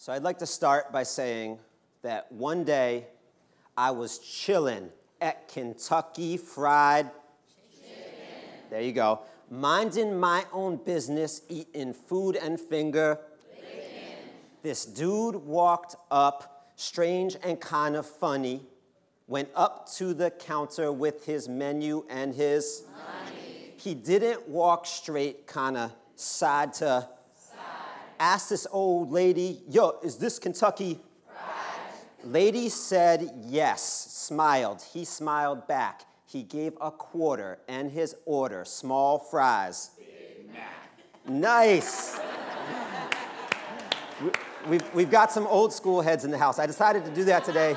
So I'd like to start by saying that one day I was chilling at Kentucky Fried Chicken. There you go. Minding my own business, eating food and finger licking. This dude walked up, strange and kind of funny, went up to the counter with his menu and his money. He didn't walk straight, kind of side to side. Asked this old lady, yo, is this Kentucky Fried? Lady said yes, smiled. He smiled back. He gave a quarter and his order, small fries. Big Mac. Nice. We've got some old school heads in the house. I decided to do that today.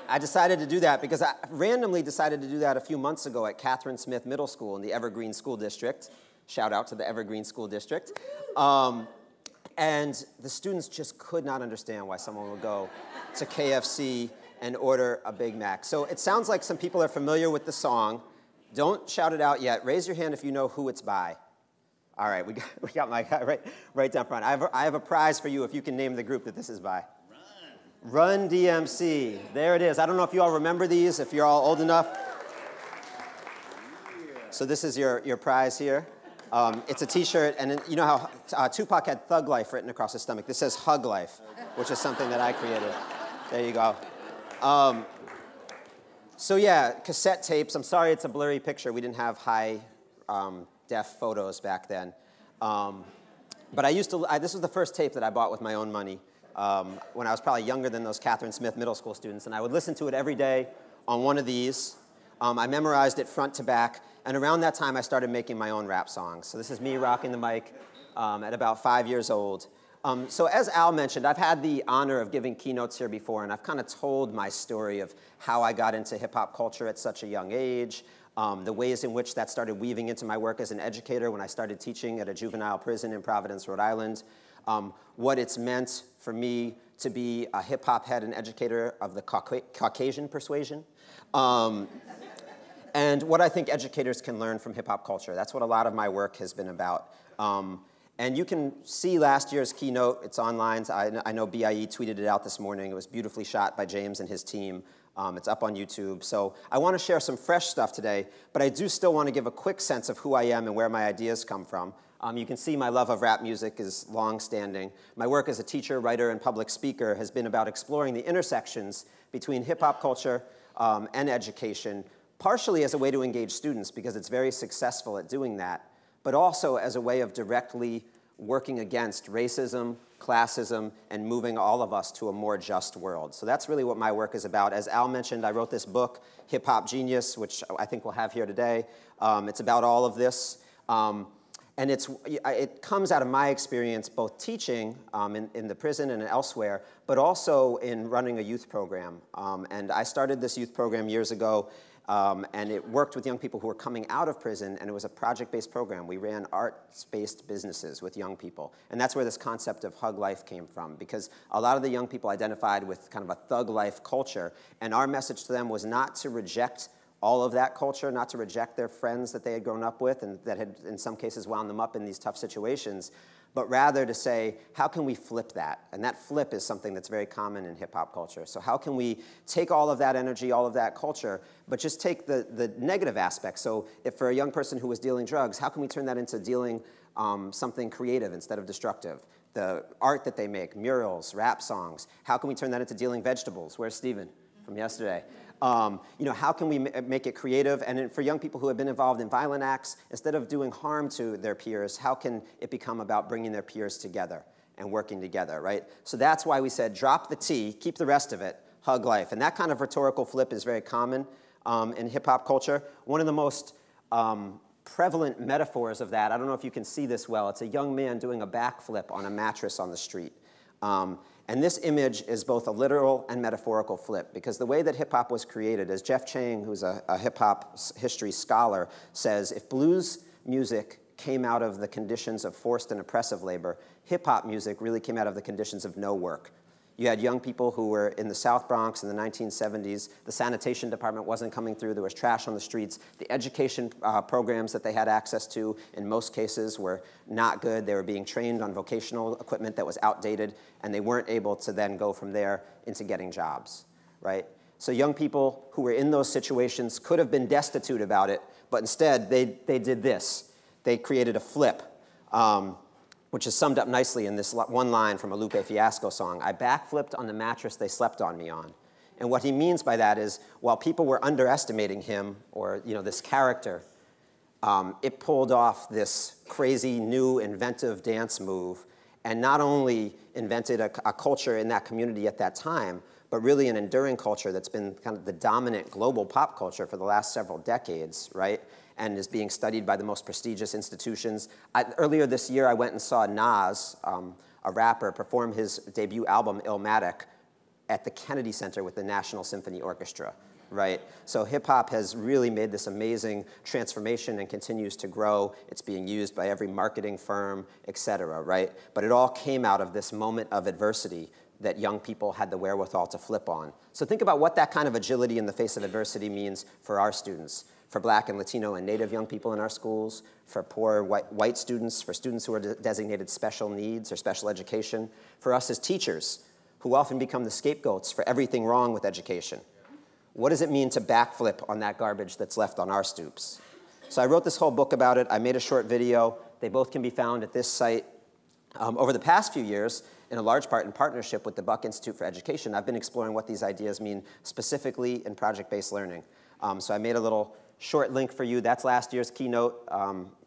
I decided to do that because I randomly decided to do that a few months ago at Catherine Smith Middle School in the Evergreen School District. Shout out to the Evergreen School District. And the students just could not understand why someone would go to KFC and order a Big Mac. So it sounds like some people are familiar with the song. Don't shout it out yet. Raise your hand if you know who it's by. All right, we got my guy right down front. I have a prize for you if you can name the group that this is by. Run DMC. There it is. I don't know if you all remember these, if you're all old enough. So this is your prize here. It's a T-shirt, and you know how Tupac had Thug Life written across his stomach. This says Hug Life, which is something that I created. There you go. So yeah, cassette tapes. I'm sorry it's a blurry picture. We didn't have high def photos back then. But this was the first tape that I bought with my own money when I was probably younger than those Catherine Smith Middle School students. And I would listen to it every day on one of these. I memorized it front to back. And around that time, I started making my own rap songs. So this is me rocking the mic at about 5 years old. So as Al mentioned, I've had the honor of giving keynotes here before, and I've kind of told my story of how I got into hip-hop culture at such a young age, the ways in which that started weaving into my work as an educator when I started teaching at a juvenile prison in Providence, Rhode Island, what it's meant for me to be a hip-hop head and educator of the Caucasian persuasion, and what I think educators can learn from hip-hop culture. That's what a lot of my work has been about. And you can see last year's keynote. It's online. I know BIE tweeted it out this morning. It was beautifully shot by James and his team. It's up on YouTube. So I want to share some fresh stuff today, but I do still want to give a quick sense of who I am and where my ideas come from. You can see my love of rap music is long-standing. My work as a teacher, writer, and public speaker has been about exploring the intersections between hip-hop culture and education, partially as a way to engage students because it's very successful at doing that, but also as a way of directly working against racism, classism, and moving all of us to a more just world. So that's really what my work is about. As Al mentioned, I wrote this book, Hip Hop Genius, which I think we'll have here today. It's about all of this. And it comes out of my experience both teaching in the prison and elsewhere, but also in running a youth program. And I started this youth program years ago, and it worked with young people who were coming out of prison, and it was a project-based program. We ran arts-based businesses with young people, and that's where this concept of Hug Life came from, because a lot of the young people identified with kind of a thug life culture, and our message to them was not to reject all of that culture, not to reject their friends that they had grown up with and that had, in some cases, wound them up in these tough situations, but rather to say, how can we flip that? And that flip is something that's very common in hip-hop culture. So how can we take all of that energy, all of that culture, but just take the negative aspects? So if for a young person who was dealing drugs, how can we turn that into dealing something creative instead of destructive? The art that they make, murals, rap songs, how can we turn that into dealing vegetables? Where's Steven from yesterday? How can we make it creative? And for young people who have been involved in violent acts, instead of doing harm to their peers, how can it become about bringing their peers together and working together, right? So that's why we said, drop the T, keep the rest of it, hug life. And that kind of rhetorical flip is very common in hip-hop culture. One of the most prevalent metaphors of that, I don't know if you can see this well, it's a young man doing a backflip on a mattress on the street. And this image is both a literal and metaphorical flip, because the way that hip-hop was created, as Jeff Chang, who's a hip-hop history scholar, says, if blues music came out of the conditions of forced and oppressive labor, hip-hop music really came out of the conditions of no work. You had young people who were in the South Bronx in the 1970s. The sanitation department wasn't coming through. There was trash on the streets. The education programs that they had access to, in most cases, were not good. They were being trained on vocational equipment that was outdated, and they weren't able to then go from there into getting jobs, right? So young people who were in those situations could have been destitute about it, but instead they did this. They created a flip, which is summed up nicely in this one line from a Lupe Fiasco song. I backflipped on the mattress they slept on me on. And what he means by that is, while people were underestimating him, or this character, it pulled off this crazy new inventive dance move, and not only invented a culture in that community at that time, but really an enduring culture that's been kind of the dominant global pop culture for the last several decades, right? And is being studied by the most prestigious institutions. Earlier this year, I went and saw Nas, a rapper, perform his debut album, Illmatic, at the Kennedy Center with the National Symphony Orchestra, right? So hip hop has really made this amazing transformation and continues to grow. It's being used by every marketing firm, et cetera, right? But it all came out of this moment of adversity that young people had the wherewithal to flip on. So think about what that kind of agility in the face of adversity means for our students, for Black and Latino and Native young people in our schools, for poor white students, for students who are designated special needs or special education, for us as teachers, who often become the scapegoats for everything wrong with education. What does it mean to backflip on that garbage that's left on our stoops? So I wrote this whole book about it. I made a short video. They both can be found at this site. Over the past few years, in a large part in partnership with the Buck Institute for Education, I've been exploring what these ideas mean specifically in project-based learning. So I made a little short link for you. That's last year's keynote.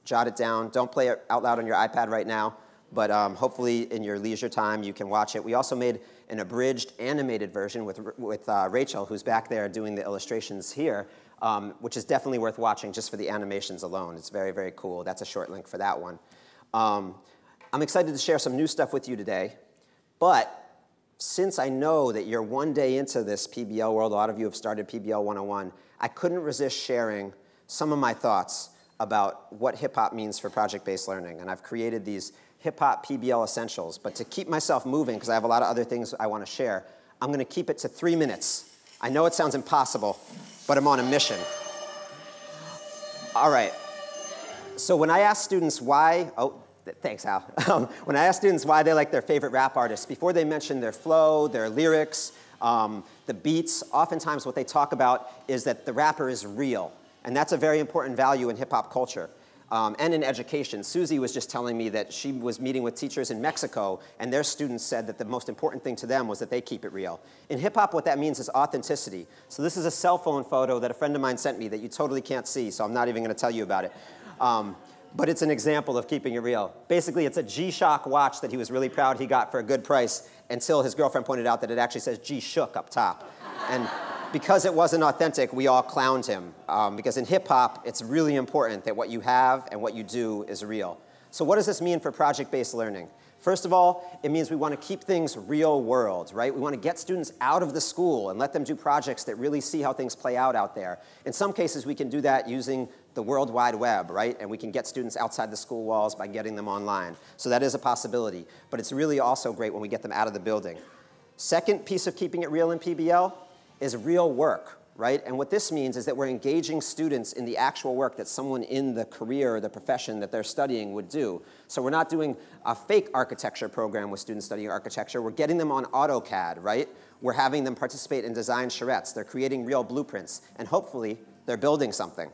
Jot it down. Don't play it out loud on your iPad right now, but hopefully in your leisure time you can watch it. We also made an abridged animated version with Rachel, who's back there doing the illustrations here, which is definitely worth watching just for the animations alone. It's very, very cool. That's a short link for that one. I'm excited to share some new stuff with you today, but since I know that you're one day into this PBL world, a lot of you have started PBL 101, I couldn't resist sharing some of my thoughts about what hip-hop means for project-based learning. And I've created these hip-hop PBL essentials. But to keep myself moving, because I have a lot of other things I want to share, I'm going to keep it to 3 minutes. I know it sounds impossible, but I'm on a mission. All right. So when I ask students why, thanks, Al. When I ask students why they like their favorite rap artists, before they mention their flow, their lyrics, the beats, oftentimes what they talk about is that the rapper is real. And that's a very important value in hip-hop culture and in education. Susie was just telling me that she was meeting with teachers in Mexico, and their students said that the most important thing to them was that they keep it real. In hip-hop, what that means is authenticity. So this is a cell phone photo that a friend of mine sent me that you totally can't see, so I'm not even going to tell you about it. But it's an example of keeping it real. Basically, it's a G-Shock watch that he was really proud he got for a good price until his girlfriend pointed out that it actually says G-Shook up top. And because it wasn't authentic, we all clowned him. Because in hip-hop, it's really important that what you have and what you do is real. So what does this mean for project-based learning? First of all, it means we want to keep things real world, right? We want to get students out of the school and let them do projects that really see how things play out there. In some cases, we can do that using the World Wide Web, right? And we can get students outside the school walls by getting them online. So that is a possibility. But it's really also great when we get them out of the building. Second piece of keeping it real in PBL is real work, right? And what this means is that we're engaging students in the actual work that someone in the career or the profession that they're studying would do. So we're not doing a fake architecture program with students studying architecture. We're getting them on AutoCAD, right? We're having them participate in design charrettes. They're creating real blueprints. And hopefully, they're building something.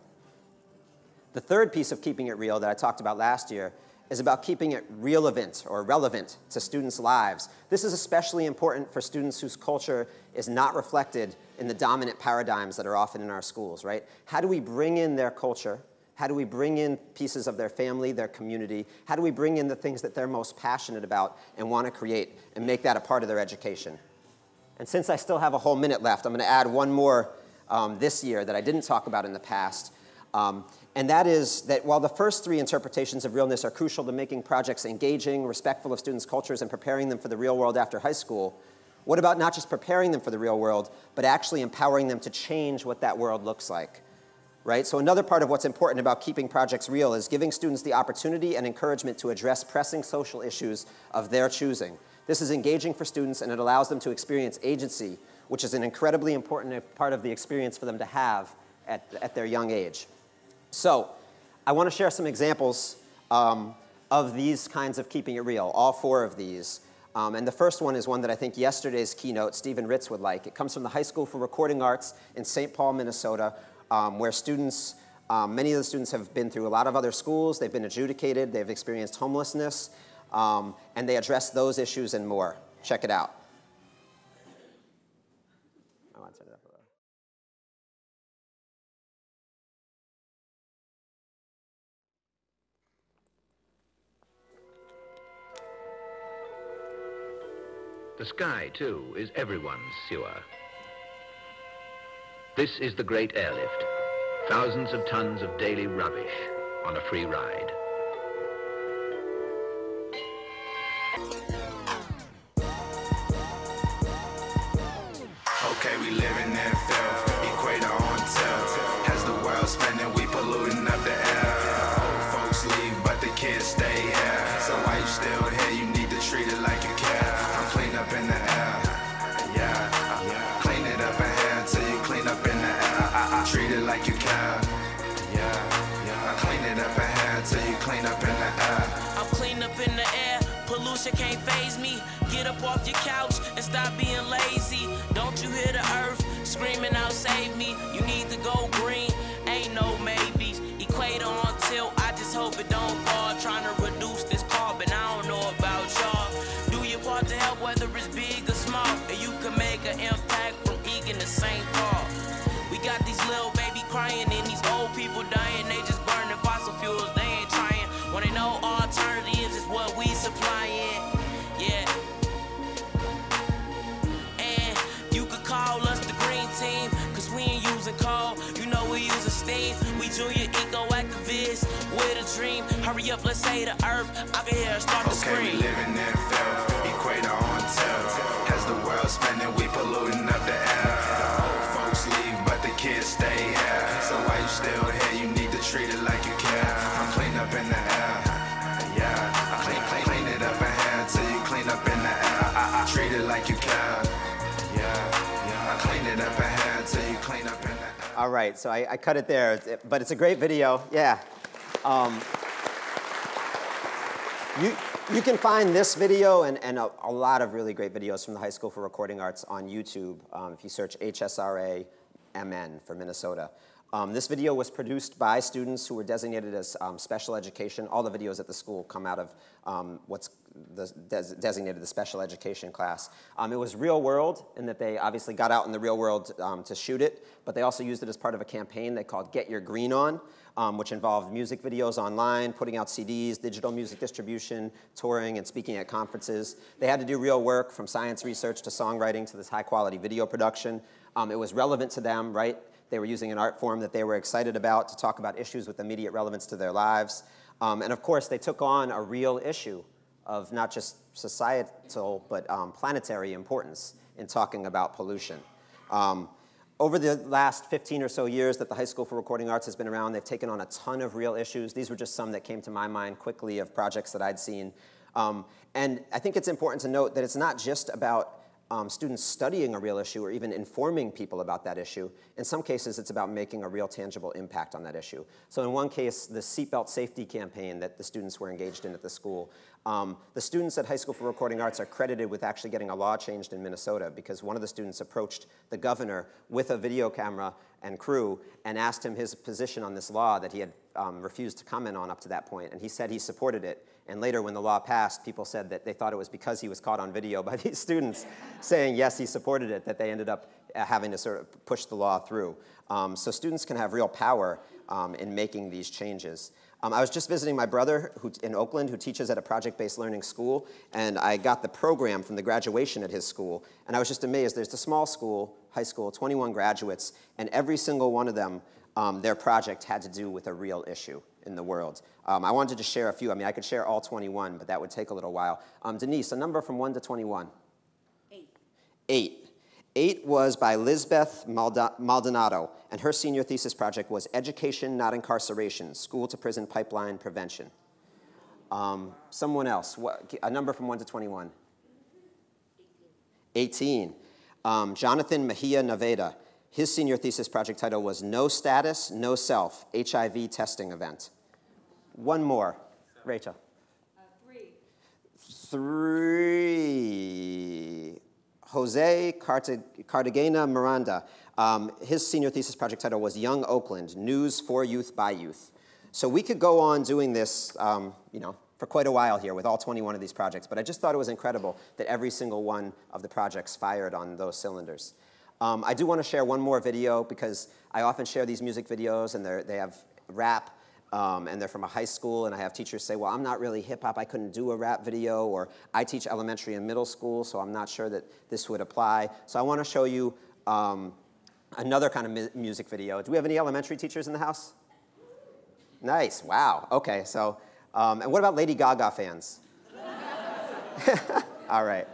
The third piece of keeping it real that I talked about last year is about keeping it relevant or relevant to students' lives. This is especially important for students whose culture is not reflected in the dominant paradigms that are often in our schools, right? How do we bring in their culture? How do we bring in pieces of their family, their community? How do we bring in the things that they're most passionate about and want to create and make that a part of their education? And since I still have a whole minute left, I'm going to add one more this year that I didn't talk about in the past. And that is that while the first three interpretations of realness are crucial to making projects engaging, respectful of students' cultures, and preparing them for the real world after high school, what about not just preparing them for the real world, but actually empowering them to change what that world looks like? Right? So another part of what's important about keeping projects real is giving students the opportunity and encouragement to address pressing social issues of their choosing. This is engaging for students, and it allows them to experience agency, which is an incredibly important part of the experience for them to have at their young age. So I want to share some examples of these kinds of keeping it real, all 4 of these. And the first one is one that I think yesterday's keynote, Stephen Ritz, would like. It comes from the High School for Recording Arts in St. Paul, Minnesota, where students, many of the students have been through a lot of other schools. They've been adjudicated. They've experienced homelessness. And they address those issues and more. Check it out. I want to turn it up a little. The sky, too, is everyone's sewer. This is the great airlift. Thousands of tons of daily rubbish on a free ride. Okay, we living in filth, equator on tilt. Has the world spinning, we polluting up the air. Old folks leave, but the kids stay here. So why you still here? You need to treat it like you care. I'm clean up in the air, yeah. Clean it up in here till you clean up in the air. Treat it like you care, yeah. Clean it up in here till you clean up in the air. I'm clean up in the air, pollution can't faze me. Get up off your couch and stop being lazy. Don't you hear the earth screaming out, save me? You need to go green, ain't no maybes. Equator on tilt, I just hope it don't fall. Trying to reduce this carbon, I don't know about y'all. Do your part to help, whether it's big or small, and you can make an impact from Egan to St. Paul. We got these little baby crying and these old people dying. They just burning fossil fuels, they ain't trying. When they know alternatives is what we supplying, yeah. Call us the green team, cause we ain't using coal, you know we using steam. We junior eco-activists with a dream. Hurry up, let's save the earth, I can hear her start to scream. Okay, we living in filth, equator on tilt. Has the world spinning, we polluting up the air. The old folks leave, but the kids stay here. So why you still here? You need to treat it like you care. I'm clean up in the air, yeah. Clean it up in here till you clean up in the air. Treat it like you care. Clean it up in here till you clean up in that. All right, so I cut it there, but it's a great video, yeah. You can find this video and a lot of really great videos from the High School for Recording Arts on YouTube if you search HSRA MN for Minnesota. This video was produced by students who were designated as special education. All the videos at the school come out of what's designated the special education class. It was real world in that they obviously got out in the real world to shoot it, but they also used it as part of a campaign they called Get Your Green On, which involved music videos online, putting out CDs, digital music distribution, touring, and speaking at conferences. They had to do real work, from science research to songwriting to this high-quality video production. It was relevant to them, right? They were using an art form that they were excited about to talk about issues with immediate relevance to their lives. And of course, they took on a real issue of not just societal, but planetary importance in talking about pollution. Over the last 15 or so years that the High School for Recording Arts has been around, they've taken on a ton of real issues. These were just some that came to my mind quickly of projects that I'd seen. And I think it's important to note that it's not just about students studying a real issue or even informing people about that issue. In some cases, it's about making a real tangible impact on that issue. So in one case, the seatbelt safety campaign that the students were engaged in at the school, the students at High School for Recording Arts are credited with actually getting a law changed in Minnesota because one of the students approached the governor with a video camera and crew and asked him his position on this law that he had refused to comment on up to that point. And he said he supported it. And later, when the law passed, people said that they thought it was because he was caught on video by these students saying, yes, he supported it, that they ended up having to sort of push the law through. So students can have real power in making these changes. I was just visiting my brother in Oakland, who teaches at a project-based learning school, and I got the program from the graduation at his school. And I was just amazed. There's a small school, high school, 21 graduates, and every single one of them, their project had to do with a real issue in the world. I wanted to share a few. I mean, I could share all 21, but that would take a little while. Denise, a number from 1 to 21. 8. 8. 8 was by Lisbeth Maldonado, and her senior thesis project was Education, Not Incarceration, School to Prison Pipeline Prevention. Someone else, a number from 1 to 21. 18. Jonathan Mejia Naveda. His senior thesis project title was No Status, No Self, HIV Testing Event. One more. Rachel. 3. Jose Cartagena Miranda. His senior thesis project title was Young Oakland, News for Youth by Youth. So we could go on doing this, for quite a while here with all 21 of these projects, but I just thought it was incredible that every single one of the projects fired on those cylinders. I do want to share one more video because I often share these music videos and they have rap and they're from a high school, and I have teachers say, well, I'm not really hip hop, I couldn't do a rap video, or I teach elementary and middle school, so I'm not sure that this would apply. So I want to show you another kind of music video. Do we have any elementary teachers in the house? Nice, wow, okay, so, and what about Lady Gaga fans? All right.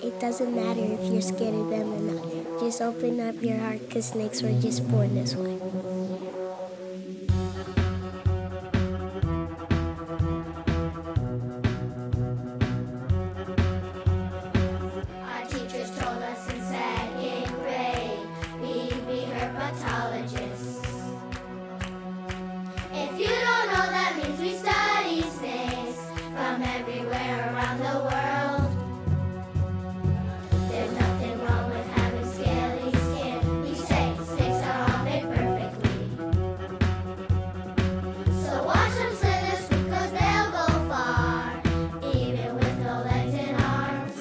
It doesn't matter if you're scared of them or not. Just open up your heart, because snakes were just born this way. Our teachers told us in second grade we'd be herpetologists. If you don't know, that means we study snakes from everywhere around the world. There's nothing wrong with having scaly skin. We say snakes are all made perfectly. So watch them slither because they'll go far, even with no legs and arms.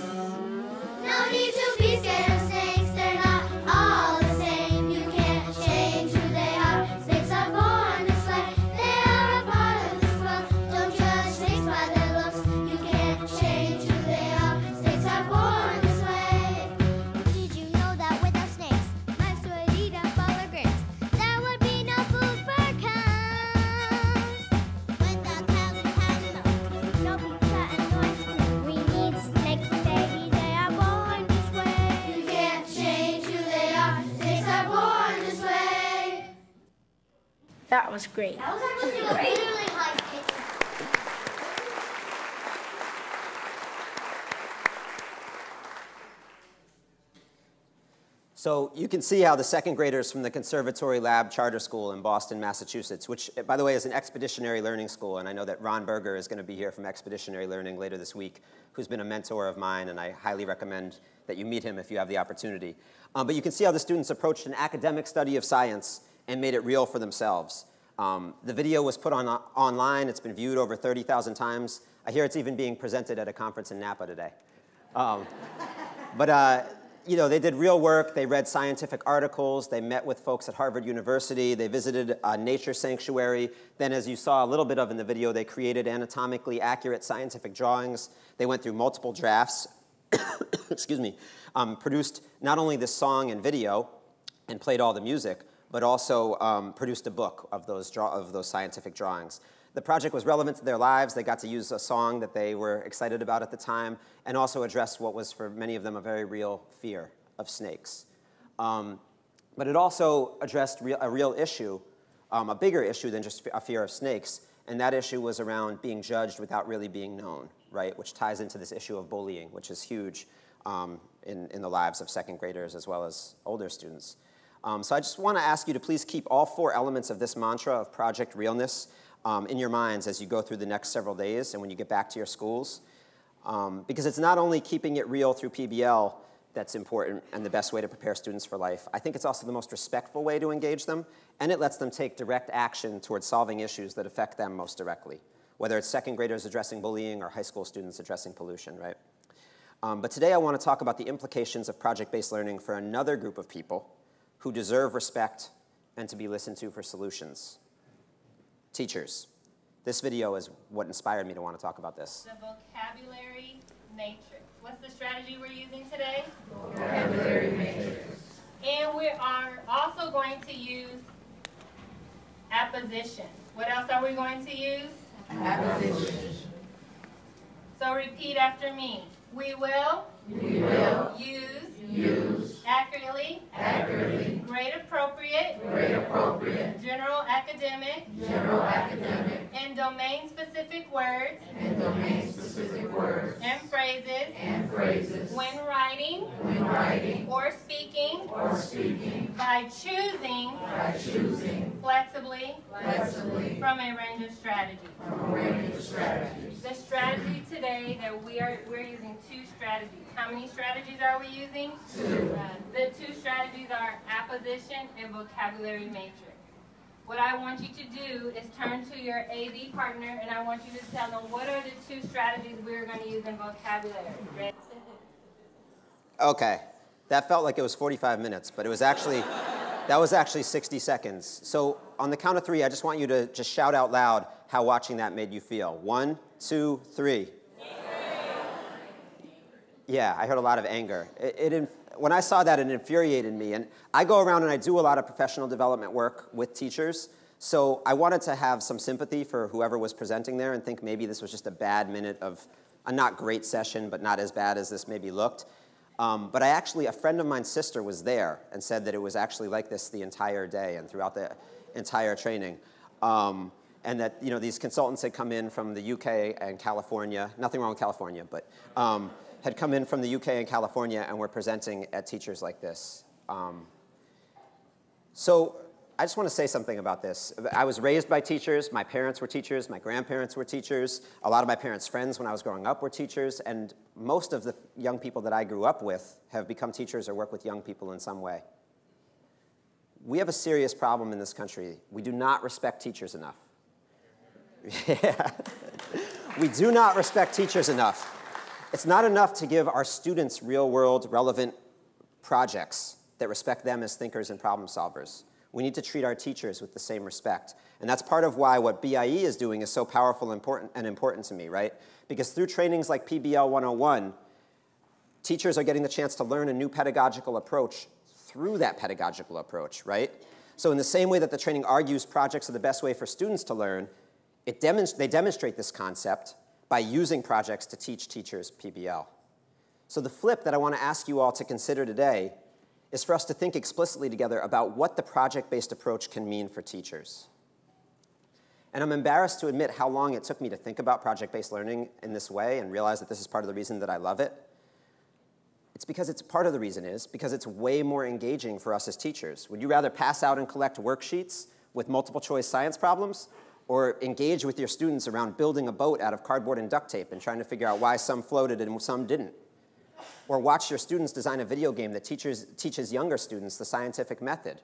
No need to be scared of snakes, they're not all the same. You can't change who they are. Snakes are born this way, they are a part of this world. Don't judge snakes by their looks, you can't change who they are. Snakes are born this way. Did you know that without snakes, mice would eat up all our grapes? There would be no food for cows. Without cows, we have milk, no pizza and no ice cream. We need snakes, baby, they are born this way. You can't change who they are. Snakes are born this way. That was great. That was actually really high pitch. So you can see how the second graders from the Conservatory Lab Charter School in Boston, Massachusetts, which, by the way, is an expeditionary learning school, and I know that Ron Berger is going to be here from Expeditionary Learning later this week, who's been a mentor of mine, and I highly recommend that you meet him if you have the opportunity. But you can see how the students approached an academic study of science and made it real for themselves. The video was put online. It's been viewed over 30,000 times. I hear it's even being presented at a conference in Napa today. They did real work. They read scientific articles. They met with folks at Harvard University. They visited a nature sanctuary. Then, as you saw a little bit of in the video, they created anatomically accurate scientific drawings. They went through multiple drafts, excuse me, produced not only this song and video and played all the music, but also produced a book of those scientific drawings. The project was relevant to their lives. They got to use a song that they were excited about at the time and also address what was, for many of them, a very real fear of snakes. But it also addressed a real issue, a bigger issue than just a fear of snakes, and that issue was around being judged without really being known, right? Which ties into this issue of bullying, which is huge in the lives of second graders as well as older students. So I just want to ask you to please keep all 4 elements of this mantra of Project Realness in your minds as you go through the next several days and when you get back to your schools. Because it's not only keeping it real through PBL that's important and the best way to prepare students for life. I think it's also the most respectful way to engage them, and it lets them take direct action towards solving issues that affect them most directly, whether it's second graders addressing bullying or high school students addressing pollution, right? But today I want to talk about the implications of project-based learning for another group of people who deserve respect and to be listened to for solutions. Teachers. This video is what inspired me to want to talk about this. The vocabulary matrix. What's the strategy we're using today? Vocabulary matrix. And we are also going to use apposition. What else are we going to use? Apposition. So repeat after me. We will use Use. Accurately. Accurately. Grade appropriate. Grade appropriate. General academic. General academic. And domain specific words. And domain specific words. And phrases. And phrases. When writing. When writing. Or speaking. Or speaking. By choosing. By choosing. Flexibly. Flexibly. From a range of strategies. From a range of strategies. The strategy today that we're using two strategies. How many strategies are we using? Two. The two strategies are apposition and vocabulary matrix. What I want you to do is turn to your AV partner and I want you to tell them what are the two strategies we're going to use in vocabulary. Ready? Okay, that felt like it was 45 minutes, but it was actually, that was actually 60 seconds. So on the count of three, I just want you to just shout out loud how watching that made you feel. 1, 2, 3. Yeah, I heard a lot of anger. When I saw that, it infuriated me. And I go around and I do a lot of professional development work with teachers. So I wanted to have some sympathy for whoever was presenting there and think maybe this was just a bad minute of a not great session, but not as bad as this maybe looked. But a friend of mine's sister was there and said that it was actually like this the entire day and throughout the entire training. And that these consultants had come in from the UK and California. Nothing wrong with California, but had come in from the UK and California and were presenting at teachers like this. So I just want to say something about this. I was raised by teachers. My parents were teachers. My grandparents were teachers. A lot of my parents' friends when I was growing up were teachers. And most of the young people that I grew up with have become teachers or work with young people in some way. We have a serious problem in this country. We do not respect teachers enough. Yeah. We do not respect teachers enough. It's not enough to give our students real-world, relevant projects that respect them as thinkers and problem solvers. We need to treat our teachers with the same respect. And that's part of why what BIE is doing is so powerful and important to me, right? Because through trainings like PBL 101, teachers are getting the chance to learn a new pedagogical approach through that pedagogical approach, right? So in the same way that the training argues projects are the best way for students to learn, they demonstrate this concept by using projects to teach teachers PBL. So the flip that I want to ask you all to consider today is for us to think explicitly together about what the project-based approach can mean for teachers. And I'm embarrassed to admit how long it took me to think about project-based learning in this way and realize that this is part of the reason that I love it. Part of the reason is because it's way more engaging for us as teachers. Would you rather pass out and collect worksheets with multiple choice science problems, or engage with your students around building a boat out of cardboard and duct tape and trying to figure out why some floated and some didn't? Or watch your students design a video game that teaches younger students the scientific method?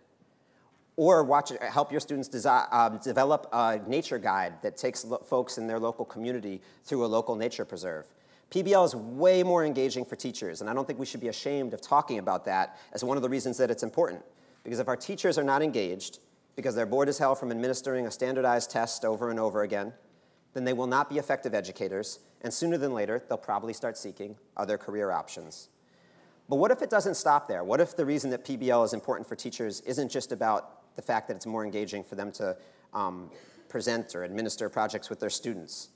Or help your students develop a nature guide that takes folks in their local community through a local nature preserve? PBL is way more engaging for teachers, and I don't think we should be ashamed of talking about that as one of the reasons that it's important. Because if our teachers are not engaged, because they're bored as hell from administering a standardized test over and over again, then they will not be effective educators, and sooner than later, they'll probably start seeking other career options. But what if it doesn't stop there? What if the reason that PBL is important for teachers isn't just about the fact that it's more engaging for them to present or administer projects with their students?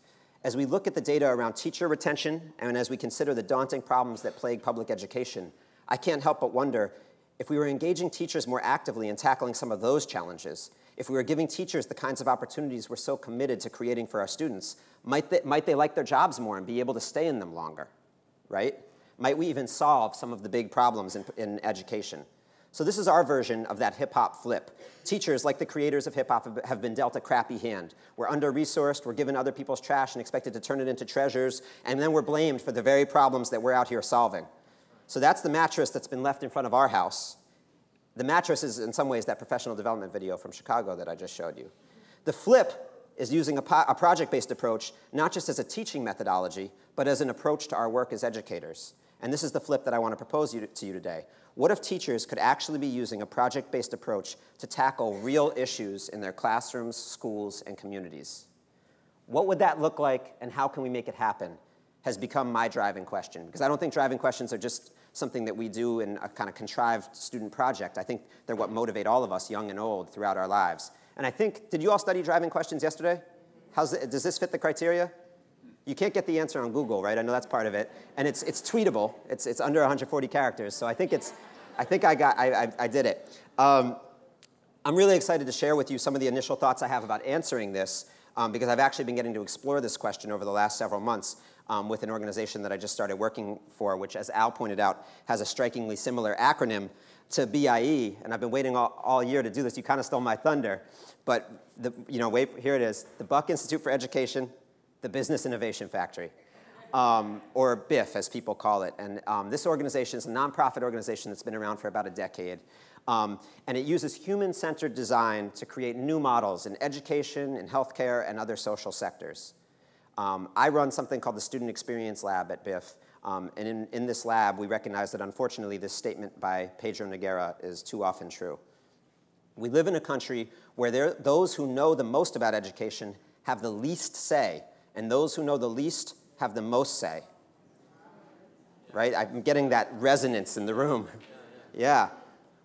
As we look at the data around teacher retention, and as we consider the daunting problems that plague public education, I can't help but wonder, if we were engaging teachers more actively in tackling some of those challenges, if we were giving teachers the kinds of opportunities we're so committed to creating for our students, might they like their jobs more and be able to stay in them longer, right? Might we even solve some of the big problems in education? So this is our version of that hip-hop flip. Teachers, like the creators of hip-hop, have been dealt a crappy hand. We're under-resourced, we're given other people's trash and expected to turn it into treasures, and then we're blamed for the very problems that we're out here solving. So that's the mattress that's been left in front of our house. The mattress is, in some ways, that professional development video from Chicago that I just showed you. The flip is using a project-based approach, not just as a teaching methodology, but as an approach to our work as educators. And this is the flip that I want to propose to you today. What if teachers could actually be using a project-based approach to tackle real issues in their classrooms, schools, and communities? What would that look like, and how can we make it happen, has become my driving question. Because I don't think driving questions are just something that we do in a kind of contrived student project. I think they're what motivate all of us, young and old, throughout our lives. And I think, did you all study driving questions yesterday? Does this fit the criteria? You can't get the answer on Google, right? I know that's part of it. And it's tweetable. It's under 140 characters. So I think I did it. I'm really excited to share with you some of the initial thoughts I have about answering this, because I've actually been getting to explore this question over the last several months with an organization that I just started working for, which, as Al pointed out, has a strikingly similar acronym to BIE. And I've been waiting all year to do this. You kind of stole my thunder. But here it is, the Buck Institute for Education, the Business Innovation Factory, or BIF, as people call it. And this organization is a nonprofit organization that's been around for about a decade. And it uses human-centered design to create new models in education, in healthcare, and other social sectors. I run something called the Student Experience Lab at BIF. And in this lab, we recognize that, unfortunately, this statement by Pedro Noguera is too often true. We live in a country where those who know the most about education have the least say, and those who know the least have the most say. Right? I'm getting that resonance in the room. Yeah.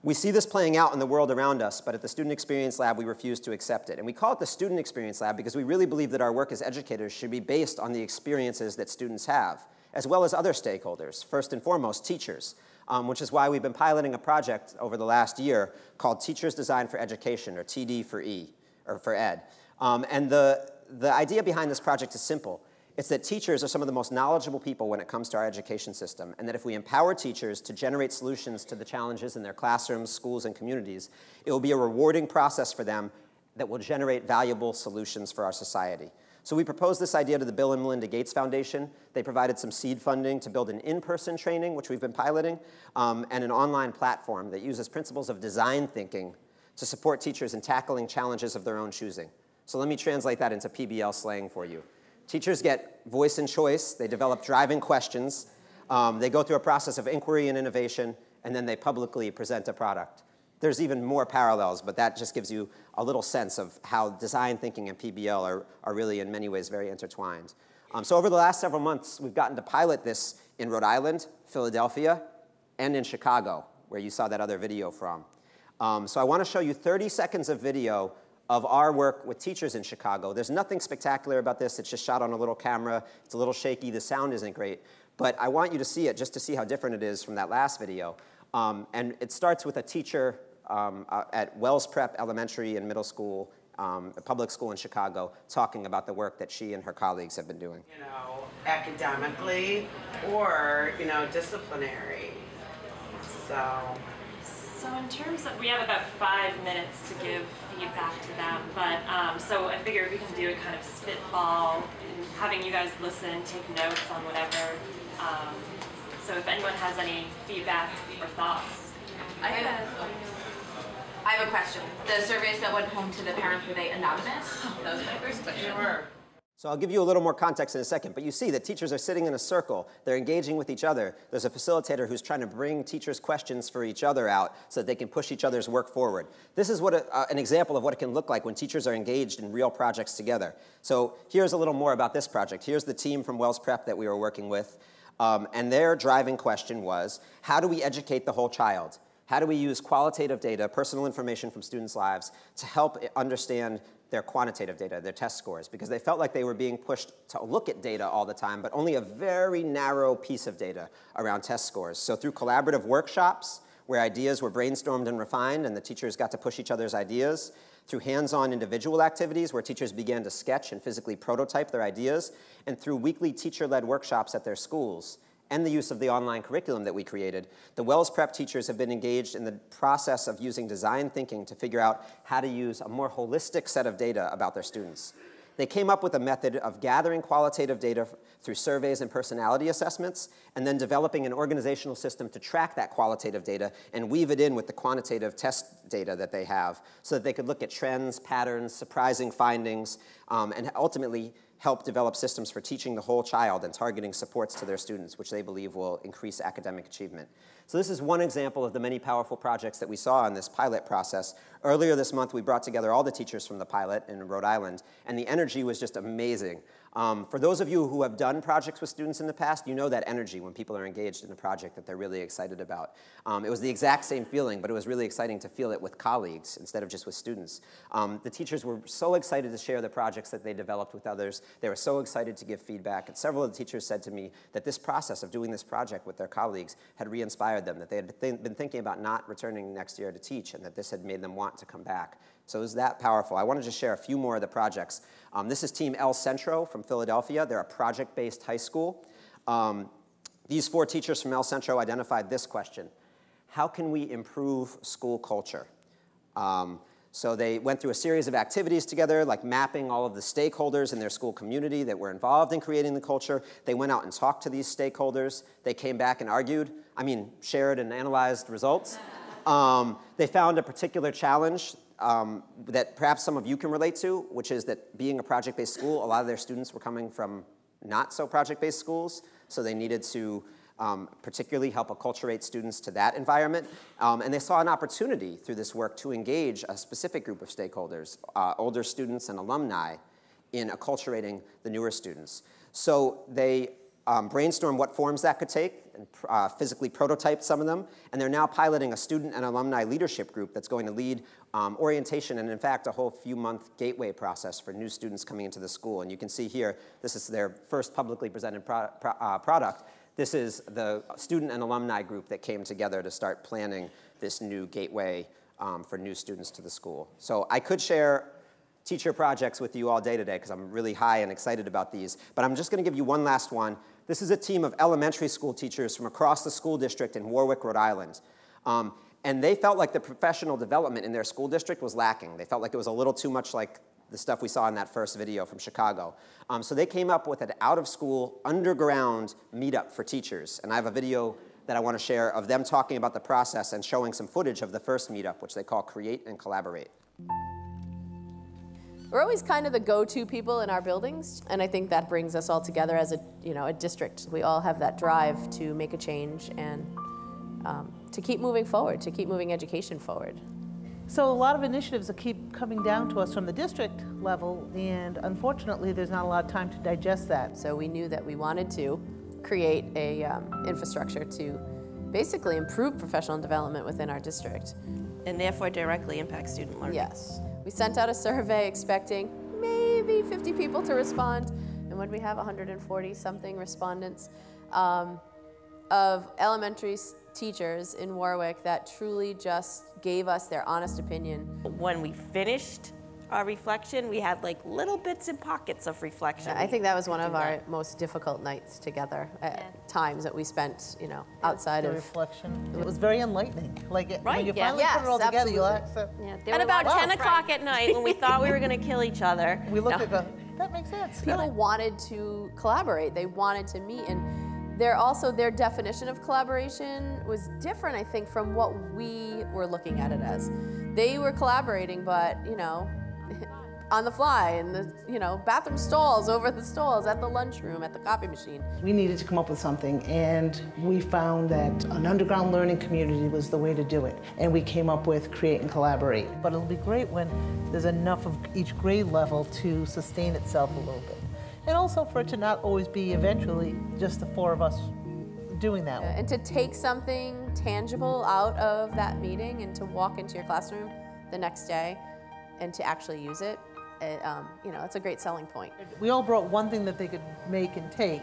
We see this playing out in the world around us, but at the Student Experience Lab, we refuse to accept it. And we call it the Student Experience Lab because we really believe that our work as educators should be based on the experiences that students have, as well as other stakeholders, first and foremost, teachers, which is why we've been piloting a project over the last year called Teachers Design for Education, or TD for E, or for Ed. And the idea behind this project is simple. It's that teachers are some of the most knowledgeable people when it comes to our education system, and that if we empower teachers to generate solutions to the challenges in their classrooms, schools, and communities, it will be a rewarding process for them that will generate valuable solutions for our society. So we proposed this idea to the Bill and Melinda Gates Foundation. They provided some seed funding to build an in-person training, which we've been piloting, and an online platform that uses principles of design thinking to support teachers in tackling challenges of their own choosing. So let me translate that into PBL slang for you. Teachers get voice and choice. They develop driving questions. They go through a process of inquiry and innovation, and then they publicly present a product. There's even more parallels, but that just gives you a little sense of how design thinking and PBL are really, in many ways, very intertwined. So over the last several months, we've gotten to pilot this in Rhode Island, Philadelphia, and in Chicago, where you saw that other video from. So I want to show you 30 seconds of video of our work with teachers in Chicago. There's nothing spectacular about this. It's just shot on a little camera. It's a little shaky. The sound isn't great. But I want you to see it just to see how different it is from that last video. And it starts with a teacher at Wells Prep Elementary and Middle School, a public school in Chicago, talking about the work that she and her colleagues have been doing. Academically or, disciplinary. So in terms of, we have about 5 minutes to give feedback to them, but so I figured we can do a kind of spitball, having you guys listen, take notes on whatever. So if anyone has any feedback or thoughts. I have a question. The surveys that went home to the parents, were they anonymous? That was my first question. Sure. So I'll give you a little more context in a second, but you see that teachers are sitting in a circle. They're engaging with each other. There's a facilitator who's trying to bring teachers' questions for each other out so that they can push each other's work forward. This is what an example of what it can look like when teachers are engaged in real projects together. So here's a little more about this project. Here's the team from Wells Prep that we were working with, and their driving question was, how do we educate the whole child? How do we use qualitative data, personal information from students' lives, to help understand their quantitative data, their test scores? Because they felt like they were being pushed to look at data all the time, but only a very narrow piece of data around test scores. So through collaborative workshops, where ideas were brainstormed and refined, and the teachers got to push each other's ideas, through hands-on individual activities, where teachers began to sketch and physically prototype their ideas, and through weekly teacher-led workshops at their schools, and the use of the online curriculum that we created, the Wells Prep teachers have been engaged in the process of using design thinking to figure out how to use a more holistic set of data about their students. They came up with a method of gathering qualitative data through surveys and personality assessments, and then developing an organizational system to track that qualitative data and weave it in with the quantitative test data that they have so that they could look at trends, patterns, surprising findings, and ultimately help develop systems for teaching the whole child and targeting supports to their students, which they believe will increase academic achievement. So this is one example of the many powerful projects that we saw in this pilot process. Earlier this month, we brought together all the teachers from the pilot in Rhode Island, and the energy was just amazing. For those of you who have done projects with students in the past, you know that energy when people are engaged in a project that they're really excited about. It was the exact same feeling, but it was really exciting to feel it with colleagues instead of just with students. The teachers were so excited to share the projects that they developed with others. They were so excited to give feedback. And several of the teachers said to me that this process of doing this project with their colleagues had re-inspired them, that they had been thinking about not returning next year to teach, and that this had made them want to come back. So it was that powerful. I wanted to share a few more of the projects. This is Team El Centro from Philadelphia. They're a project-based high school. These 4 teachers from El Centro identified this question: how can we improve school culture? So they went through a series of activities together, like mapping all of the stakeholders in their school community that were involved in creating the culture. They went out and talked to these stakeholders. They came back and shared and analyzed results. They found a particular challenge that perhaps some of you can relate to, which is that being a project-based school, a lot of their students were coming from not so project-based schools, so they needed to particularly help acculturate students to that environment. And they saw an opportunity through this work to engage a specific group of stakeholders, older students and alumni, in acculturating the newer students. So they brainstormed what forms that could take and physically prototyped some of them. And they're now piloting a student and alumni leadership group that's going to lead orientation and, in fact, a whole few-month gateway process for new students coming into the school. And you can see here, this is their first publicly presented product. This is the student and alumni group that came together to start planning this new gateway for new students to the school. So I could share teacher projects with you all day today because I'm really high and excited about these. But I'm just going to give you one last one. This is a team of elementary school teachers from across the school district in Warwick, Rhode Island. And they felt like the professional development in their school district was lacking. They felt like it was a little too much like the stuff we saw in that first video from Chicago. So they came up with an out-of-school, underground meetup for teachers. And I have a video that I want to share of them talking about the process and showing some footage of the first meetup, which they call Create and Collaborate. We're always kind of the go-to people in our buildings, and I think that brings us all together as a district. We all have that drive to make a change and to keep moving forward, to keep moving education forward. So a lot of initiatives that keep coming down to us from the district level, and unfortunately there's not a lot of time to digest that. So we knew that we wanted to create a infrastructure to basically improve professional development within our district. And therefore directly impact student learning. Yes. We sent out a survey expecting maybe 50 people to respond, and when we have 140-something respondents of elementary teachers in Warwick that truly just gave us their honest opinion. When we finished our reflection, we had like little bits and pockets of reflection. I think that was one of our most difficult nights together, times that we spent, outside of reflection. It was very enlightening. Like right? When you finally put it all together, you accept. At about 10 o'clock at night, when we thought we were going to kill each other, we looked at that makes sense. People wanted to collaborate. They wanted to meet, and their definition of collaboration was different, I think, from what we were looking at it as. They were collaborating, but on the fly, in the bathroom stalls, over the stalls, at the lunchroom, at the copy machine. We needed to come up with something, and we found that an underground learning community was the way to do it. And we came up with Create and Collaborate. But it'll be great when there's enough of each grade level to sustain itself a little bit. And also for it to not always be eventually just the 4 of us doing that. And to take something tangible out of that meeting and to walk into your classroom the next day and to actually use it, it's a great selling point. We all brought one thing that they could make and take,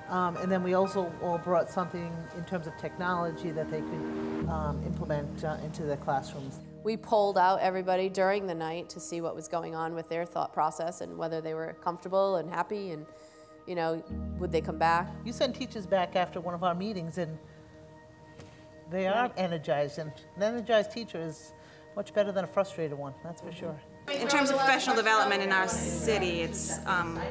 and then we also all brought something in terms of technology that they could implement into their classrooms. We polled out everybody during the night to see what was going on with their thought process and whether they were comfortable and happy and, would they come back. You send teachers back after one of our meetings and they are energized, and an energized teacher is much better than a frustrated one, that's for sure. In terms of professional development in our city, it's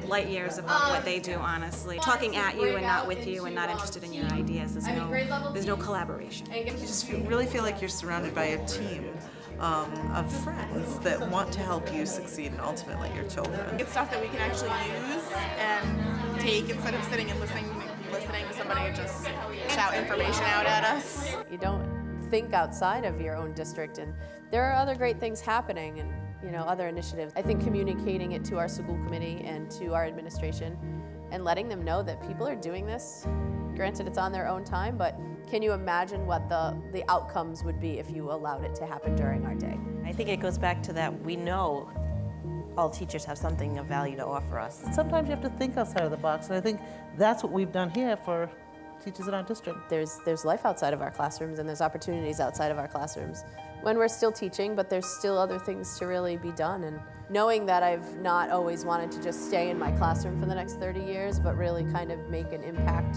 light years above what they do, honestly. Talking at you and not with you and not interested in your ideas, there's no collaboration. You just really feel like you're surrounded by a team of friends that want to help you succeed and ultimately your children. It's stuff that we can actually use and take instead of sitting and listening to somebody to just shout information out at us. You don't think outside of your own district, and there are other great things happening and other initiatives. I think communicating it to our school committee and to our administration and letting them know that people are doing this. Granted, it's on their own time, but can you imagine what the outcomes would be if you allowed it to happen during our day? I think it goes back to that we know all teachers have something of value to offer us. Sometimes you have to think outside of the box, and I think that's what we've done here for teachers in our district. There's life outside of our classrooms, and there's opportunities outside of our classrooms when we're still teaching, but there's still other things to really be done. And knowing that I've not always wanted to just stay in my classroom for the next 30 years, but really kind of make an impact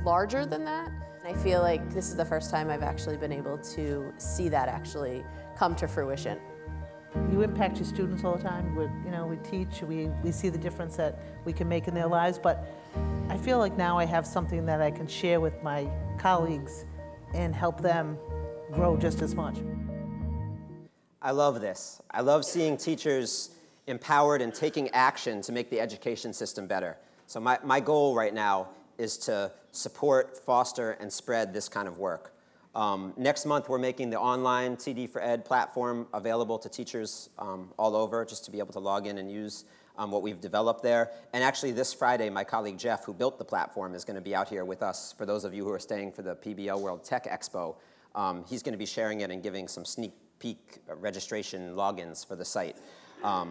larger than that. I feel like this is the first time I've actually been able to see that actually come to fruition. You impact your students all the time. We teach, we see the difference that we can make in their lives, but I feel like now I have something that I can share with my colleagues and help them grow just as much. I love this. I love seeing teachers empowered and taking action to make the education system better. So my goal right now is to support, foster, and spread this kind of work. Next month, we're making the online TD for Ed platform available to teachers all over, just to be able to log in and use what we've developed there. And actually, this Friday, my colleague Jeff, who built the platform, is going to be out here with us. For those of you who are staying for the PBL World Tech Expo, he's going to be sharing it and giving some sneak peek registration logins for the site.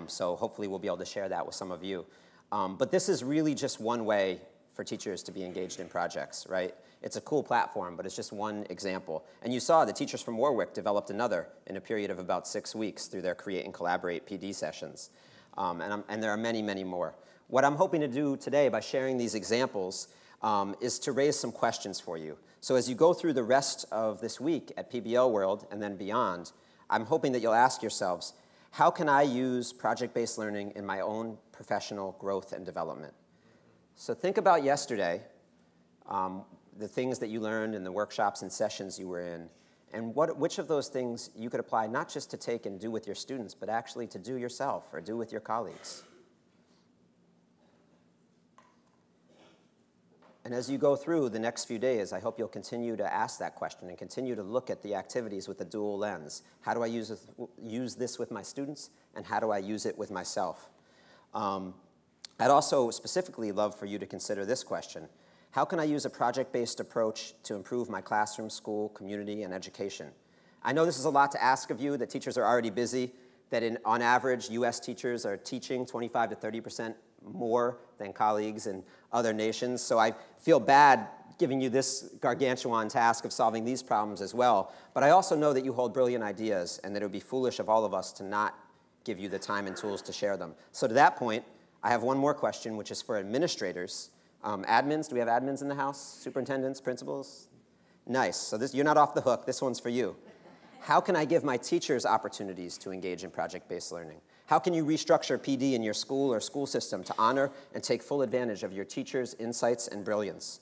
So hopefully, we'll be able to share that with some of you. But this is really just one way for teachers to be engaged in projects, right? It's a cool platform, but it's just one example. And you saw the teachers from Warwick developed another in a period of about 6 weeks through their Create and Collaborate PD sessions. And there are many, many more. What I'm hoping to do today by sharing these examples is to raise some questions for you. So as you go through the rest of this week at PBL World and then beyond, I'm hoping that you'll ask yourselves, how can I use project-based learning in my own professional growth and development? So think about yesterday, the things that you learned in the workshops and sessions you were in, and which of those things you could apply not just to take and do with your students, but actually to do yourself or do with your colleagues. And as you go through the next few days, I hope you'll continue to ask that question and continue to look at the activities with a dual lens. How do I use this with my students, and how do I use it with myself? I'd also specifically love for you to consider this question. How can I use a project-based approach to improve my classroom, school, community, and education? I know this is a lot to ask of you, that teachers are already busy, that on average, US teachers are teaching 25 to 30% more than colleagues in other nations. So I feel bad giving you this gargantuan task of solving these problems as well. But I also know that you hold brilliant ideas, and that it would be foolish of all of us to not give you the time and tools to share them. So to that point, I have one more question, which is for administrators. Admins, do we have admins in the house? Superintendents, principals? Nice, so you're not off the hook, this one's for you. How can I give my teachers opportunities to engage in project-based learning? How can you restructure PD in your school or school system to honor and take full advantage of your teachers' insights and brilliance?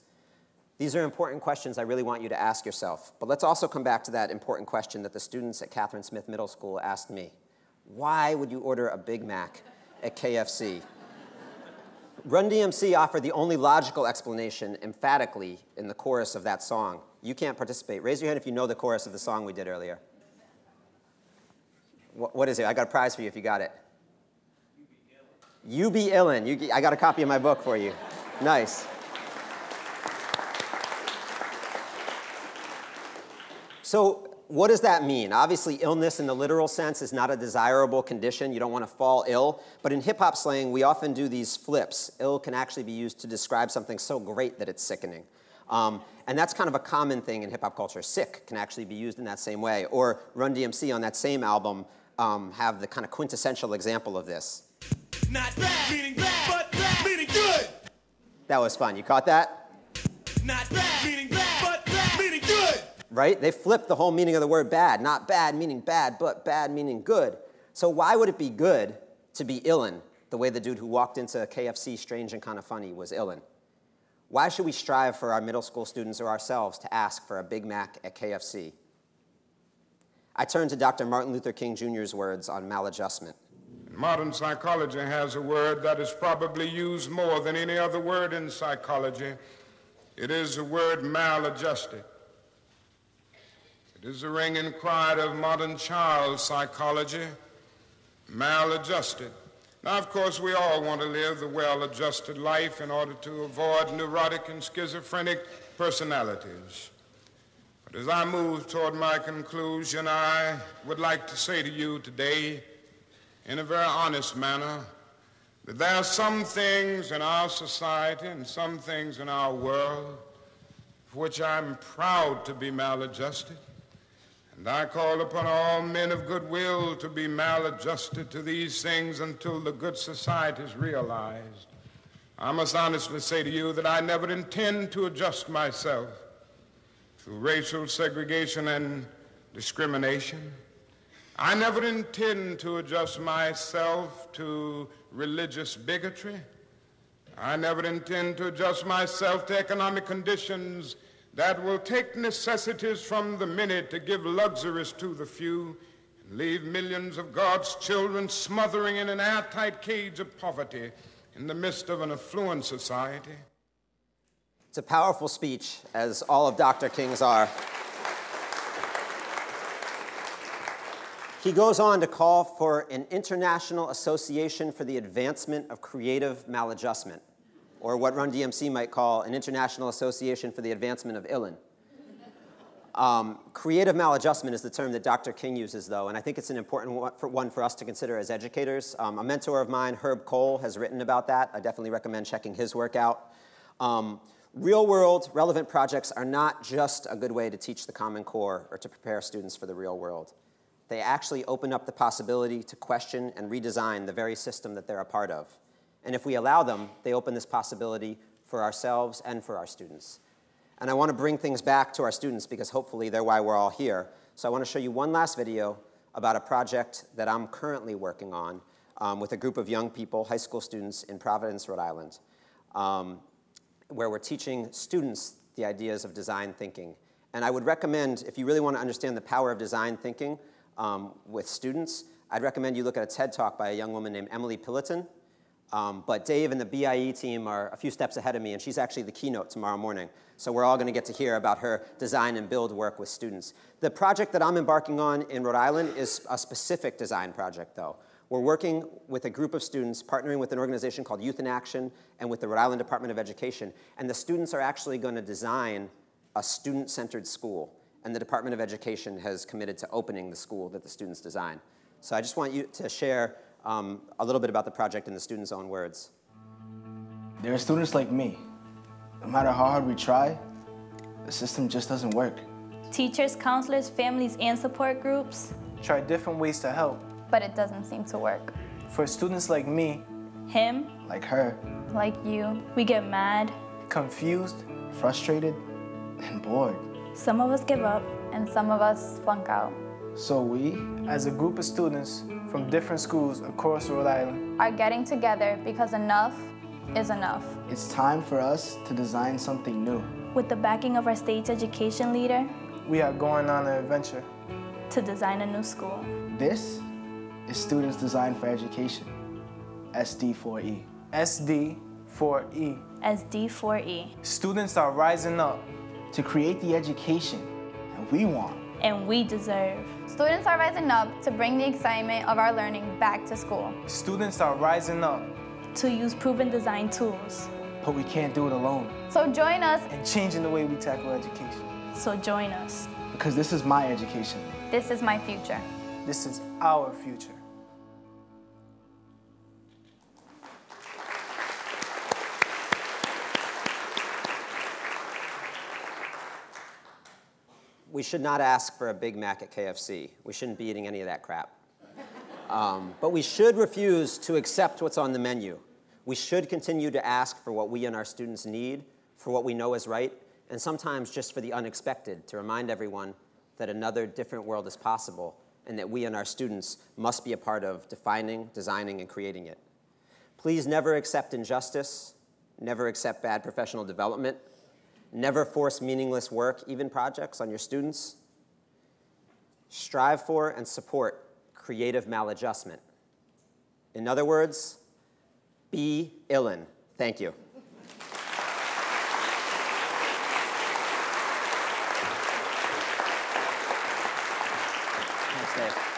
These are important questions I really want you to ask yourself, but let's also come back to that important question that the students at Catherine Smith Middle School asked me. Why would you order a Big Mac at KFC? Run DMC offered the only logical explanation emphatically in the chorus of that song. You can't participate. Raise your hand if you know the chorus of the song we did earlier. What is it? I got a prize for you if you got it. You be illin'. I got a copy of my book for you. Nice. So what does that mean? Obviously, illness in the literal sense is not a desirable condition. You don't want to fall ill. But in hip-hop slang, we often do these flips. Ill can actually be used to describe something so great that it's sickening. And that's kind of a common thing in hip-hop culture. Sick can actually be used in that same way. Or Run DMC on that same album have the kind of quintessential example of this. Not bad, meaning bad, but bad, meaning good. That was fun. You caught that? Not bad, meaning bad, but bad, meaning good. Right? They flipped the whole meaning of the word bad. Not bad meaning bad, but bad meaning good. So why would it be good to be illin', the way the dude who walked into KFC strange and kind of funny was illin'? Why should we strive for our middle school students or ourselves to ask for a Big Mac at KFC? I turn to Dr. Martin Luther King Jr.'s words on maladjustment. Modern psychology has a word that is probably used more than any other word in psychology. It is the word maladjusted. It is the ringing cry of modern child psychology, maladjusted. Now, of course, we all want to live the well-adjusted life in order to avoid neurotic and schizophrenic personalities. But as I move toward my conclusion, I would like to say to you today, in a very honest manner, that there are some things in our society and some things in our world for which I'm proud to be maladjusted. And I call upon all men of goodwill to be maladjusted to these things until the good society is realized. I must honestly say to you that I never intend to adjust myself to racial segregation and discrimination. I never intend to adjust myself to religious bigotry. I never intend to adjust myself to economic conditions that will take necessities from the many to give luxuries to the few and leave millions of God's children smothering in an airtight cage of poverty in the midst of an affluent society. It's a powerful speech, as all of Dr. King's are. He goes on to call for an international association for the advancement of creative maladjustment, or what Run DMC might call an international association for the advancement of illin. Creative maladjustment is the term that Dr. King uses, though, and I think it's an important one for us to consider as educators. A mentor of mine, Herb Cole, has written about that. I definitely recommend checking his work out. Real-world relevant projects are not just a good way to teach the Common Core or to prepare students for the real world. They actually open up the possibility to question and redesign the very system that they're a part of. And if we allow them, they open this possibility for ourselves and for our students. And I want to bring things back to our students because hopefully they're why we're all here. So I want to show you one last video about a project that I'm currently working on with a group of young people, high school students in Providence, Rhode Island, where we're teaching students the ideas of design thinking. And I would recommend, if you really want to understand the power of design thinking with students, I'd recommend you look at a TED Talk by a young woman named Emily Pilliton. But Dave and the BIE team are a few steps ahead of me, and she's actually the keynote tomorrow morning. So we're all going to get to hear about her design and build work with students. The project that I'm embarking on in Rhode Island is a specific design project, though. We're working with a group of students, partnering with an organization called Youth in Action and with the Rhode Island Department of Education. And the students are actually going to design a student-centered school. And the Department of Education has committed to opening the school that the students design. So I just want you to share a little bit about the project in the students' own words. There are students like me. No matter how hard we try, the system just doesn't work. Teachers, counselors, families, and support groups try different ways to help, but it doesn't seem to work. For students like me, him, like her, like you, we get mad, confused, frustrated, and bored. Some of us give up, and some of us flunk out. So we, as a group of students from different schools across Rhode Island, are getting together because enough is enough. It's time for us to design something new. With the backing of our state's education leader, we are going on an adventure to design a new school. This is Students Design for Education, SD4E. SD4E. SD4E. Students are rising up to create the education that we want and we deserve. Students are rising up to bring the excitement of our learning back to school. Students are rising up to use proven design tools. But we can't do it alone. So join us in changing the way we tackle education. So join us. Because this is my education. This is my future. This is our future. We should not ask for a Big Mac at KFC. We shouldn't be eating any of that crap. But we should refuse to accept what's on the menu. We should continue to ask for what we and our students need, for what we know is right, and sometimes just for the unexpected, to remind everyone that another different world is possible and that we and our students must be a part of defining, designing, and creating it. Please never accept injustice, never accept bad professional development, never force meaningless work, even projects, on your students. Strive for and support creative maladjustment. In other words, be illin. Thank you. safe.